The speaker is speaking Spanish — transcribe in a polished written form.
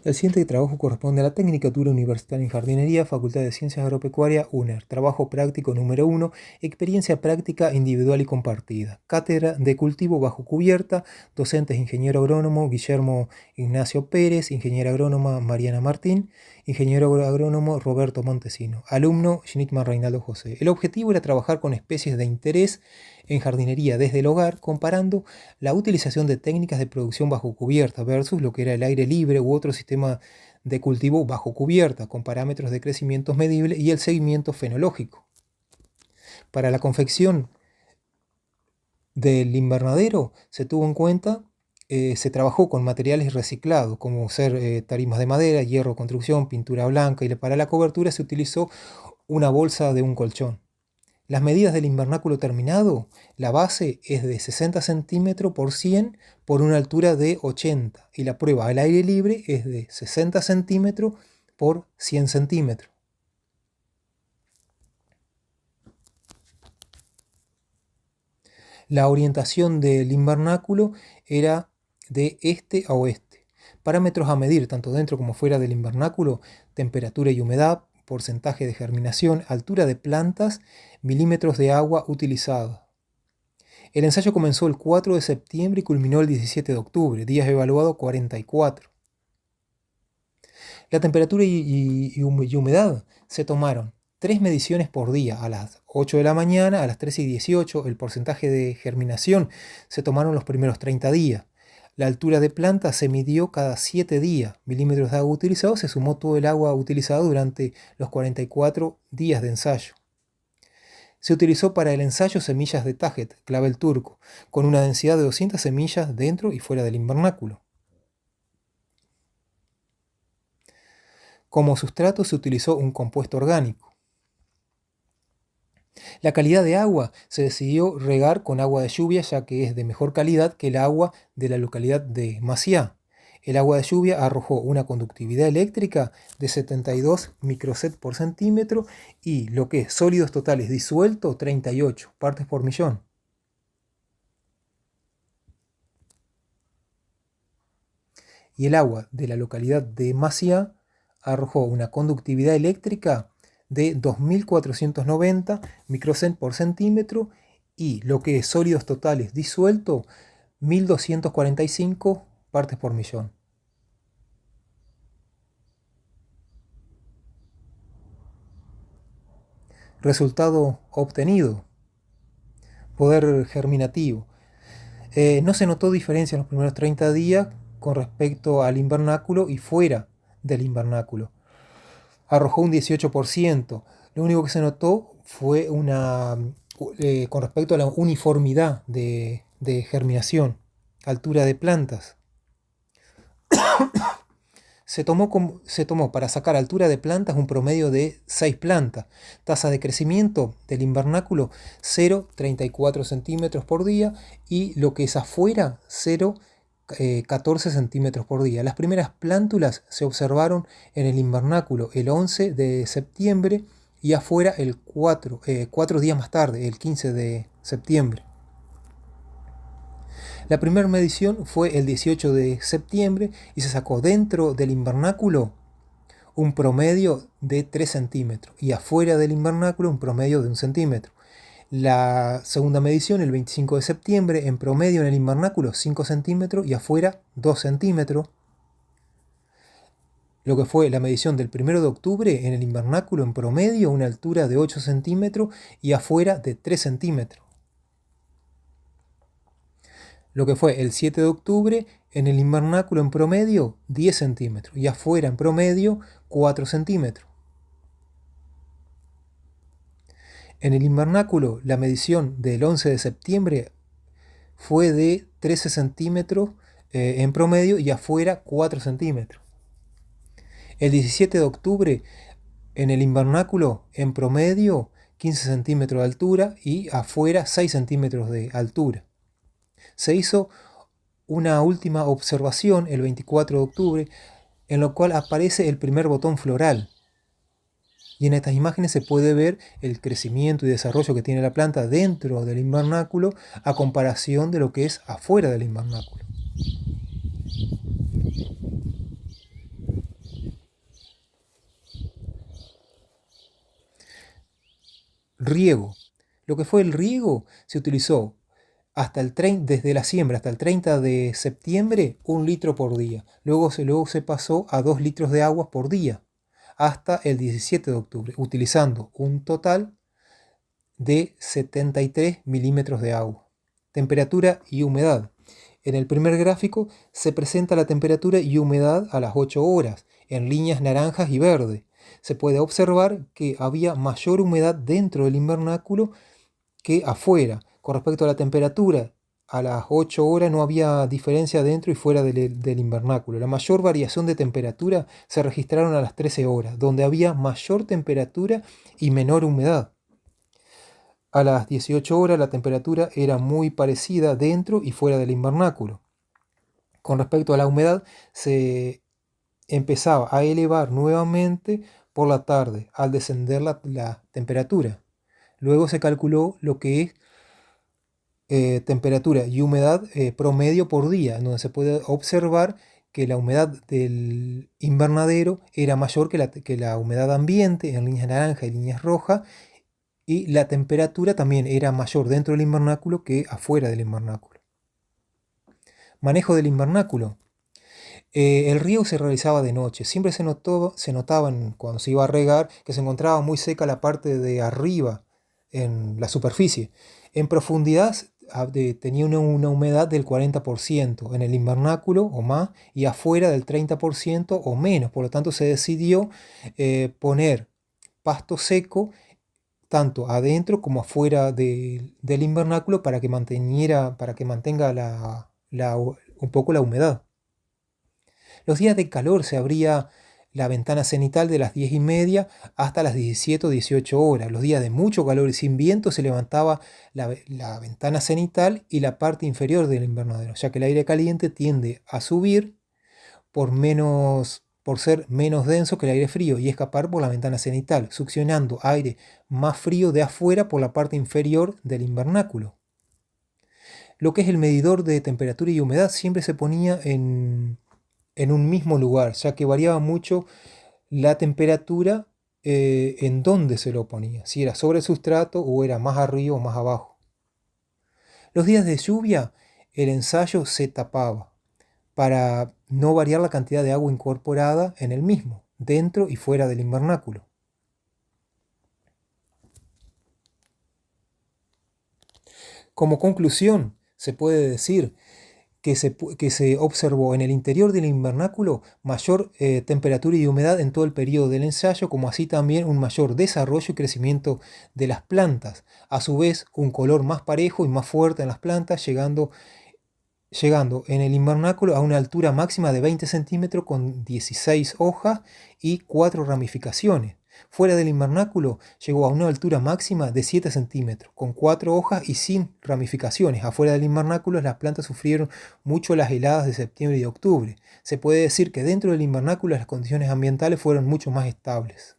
El siguiente trabajo corresponde a la Tecnicatura Universitaria en Jardinería, Facultad de Ciencias Agropecuarias, UNER. Trabajo práctico número 1, experiencia práctica individual y compartida. Cátedra de cultivo bajo cubierta, docentes ingeniero agrónomo Guillermo Ignacio Pérez, ingeniera agrónoma Mariana Martín, ingeniero agrónomo Roberto Montesino, alumno Schnittman Reinaldo José. El objetivo era trabajar con especies de interés en jardinería desde el hogar, comparando la utilización de técnicas de producción bajo cubierta versus lo que era el aire libre u otro sistema de cultivo bajo cubierta, con parámetros de crecimiento medibles y el seguimiento fenológico. Para la confección del invernadero se tuvo en cuenta, se trabajó con materiales reciclados, como ser tarimas de madera, hierro, construcción, pintura blanca, y para la cobertura se utilizó una bolsa de un colchón. Las medidas del invernáculo terminado, la base es de 60 centímetros por 100 por una altura de 80 y la prueba al aire libre es de 60 centímetros por 100 centímetros. La orientación del invernáculo era de este a oeste. Parámetros a medir tanto dentro como fuera del invernáculo: temperatura y humedad, porcentaje de germinación, altura de plantas, milímetros de agua utilizada. El ensayo comenzó el 4 de septiembre y culminó el 17 de octubre, días evaluados 44. La temperatura y humedad: se tomaron 3 mediciones por día, a las 8 de la mañana, a las 13:18. El porcentaje de germinación se tomaron los primeros 30 días. La altura de planta se midió cada 7 días. Milímetros de agua utilizados: se sumó todo el agua utilizada durante los 44 días de ensayo. Se utilizó para el ensayo semillas de Taget, clavel turco, con una densidad de 200 semillas dentro y fuera del invernáculo. Como sustrato se utilizó un compuesto orgánico. La calidad de agua: se decidió regar con agua de lluvia, ya que es de mejor calidad que el agua de la localidad de Maciá. El agua de lluvia arrojó una conductividad eléctrica de 72 microsec por centímetro y lo que es sólidos totales disueltos, 38 partes por millón. Y el agua de la localidad de Maciá arrojó una conductividad eléctrica de 2490 microsec por centímetro y lo que es sólidos totales disueltos, 1245 partes por millón. Resultado obtenido: poder germinativo. No se notó diferencia en los primeros 30 días con respecto al invernáculo y fuera del invernáculo. Arrojó un 18%. Lo único que se notó fue con respecto a la uniformidad de germinación, altura de plantas. Se tomó para sacar altura de plantas un promedio de 6 plantas. Tasa de crecimiento del invernáculo: 0,34 centímetros por día y lo que es afuera 0,14 centímetros por día. Las primeras plántulas se observaron en el invernáculo el 11 de septiembre y afuera el 4 días más tarde, el 15 de septiembre. La primera medición fue el 18 de septiembre y se sacó dentro del invernáculo un promedio de 3 centímetros y afuera del invernáculo un promedio de 1 centímetro. La segunda medición el 25 de septiembre, en promedio en el invernáculo 5 centímetros y afuera 2 centímetros. Lo que fue la medición del 1 de octubre en el invernáculo, en promedio una altura de 8 centímetros y afuera de 3 centímetros. Lo que fue el 7 de octubre en el invernáculo, en promedio 10 centímetros y afuera en promedio 4 centímetros. En el invernáculo la medición del 11 de septiembre fue de 13 centímetros en promedio y afuera 4 centímetros. El 17 de octubre en el invernáculo, en promedio 15 centímetros de altura y afuera 6 centímetros de altura. Se hizo una última observación el 24 de octubre, en lo cual aparece el primer botón floral. Y en estas imágenes se puede ver el crecimiento y desarrollo que tiene la planta dentro del invernáculo a comparación de lo que es afuera del invernáculo. Riego. Lo que fue el riego se utilizó desde la siembra hasta el 30 de septiembre 1 litro por día. Luego se pasó a 2 litros de agua por día hasta el 17 de octubre, utilizando un total de 73 milímetros de agua. Temperatura y humedad. En el primer gráfico se presenta la temperatura y humedad a las 8 horas, en líneas naranjas y verde. Se puede observar que había mayor humedad dentro del invernáculo que afuera. Con respecto a la temperatura, a las 8 horas no había diferencia dentro y fuera del invernáculo. La mayor variación de temperatura se registraron a las 13 horas, donde había mayor temperatura y menor humedad. A las 18 horas la temperatura era muy parecida dentro y fuera del invernáculo. Con respecto a la humedad, se empezaba a elevar nuevamente por la tarde al descender la temperatura. Luego se calculó lo que es temperatura y humedad promedio por día, en donde se puede observar que la humedad del invernadero era mayor que la humedad ambiente en líneas naranjas y líneas rojas, y la temperatura también era mayor dentro del invernáculo que afuera del invernáculo. Manejo del invernáculo. El riego se realizaba de noche. Siempre se notaba cuando se iba a regar que se encontraba muy seca la parte de arriba en la superficie. En profundidad tenía una humedad del 40% en el invernáculo o más, y afuera del 30% o menos. Por lo tanto se decidió poner pasto seco tanto adentro como afuera del invernáculo para que mantenga un poco la humedad. Los días de calor se abría la ventana cenital de las 10:30 hasta las 17 o 18 horas. Los días de mucho calor y sin viento se levantaba la ventana cenital y la parte inferior del invernadero, ya que el aire caliente tiende a subir por ser menos denso que el aire frío y escapar por la ventana cenital, succionando aire más frío de afuera por la parte inferior del invernáculo. Lo que es el medidor de temperatura y humedad siempre se ponía en un mismo lugar, ya que variaba mucho la temperatura en donde se lo ponía, si era sobre el sustrato o era más arriba o más abajo. Los días de lluvia el ensayo se tapaba para no variar la cantidad de agua incorporada en el mismo, dentro y fuera del invernáculo. Como conclusión, se puede decir que se observó en el interior del invernáculo mayor temperatura y humedad en todo el periodo del ensayo, como así también un mayor desarrollo y crecimiento de las plantas. A su vez, un color más parejo y más fuerte en las plantas, llegando en el invernáculo a una altura máxima de 20 centímetros con 16 hojas y 4 ramificaciones. Fuera del invernáculo llegó a una altura máxima de 7 centímetros, con 4 hojas y sin ramificaciones. Afuera del invernáculo las plantas sufrieron mucho las heladas de septiembre y de octubre. Se puede decir que dentro del invernáculo las condiciones ambientales fueron mucho más estables.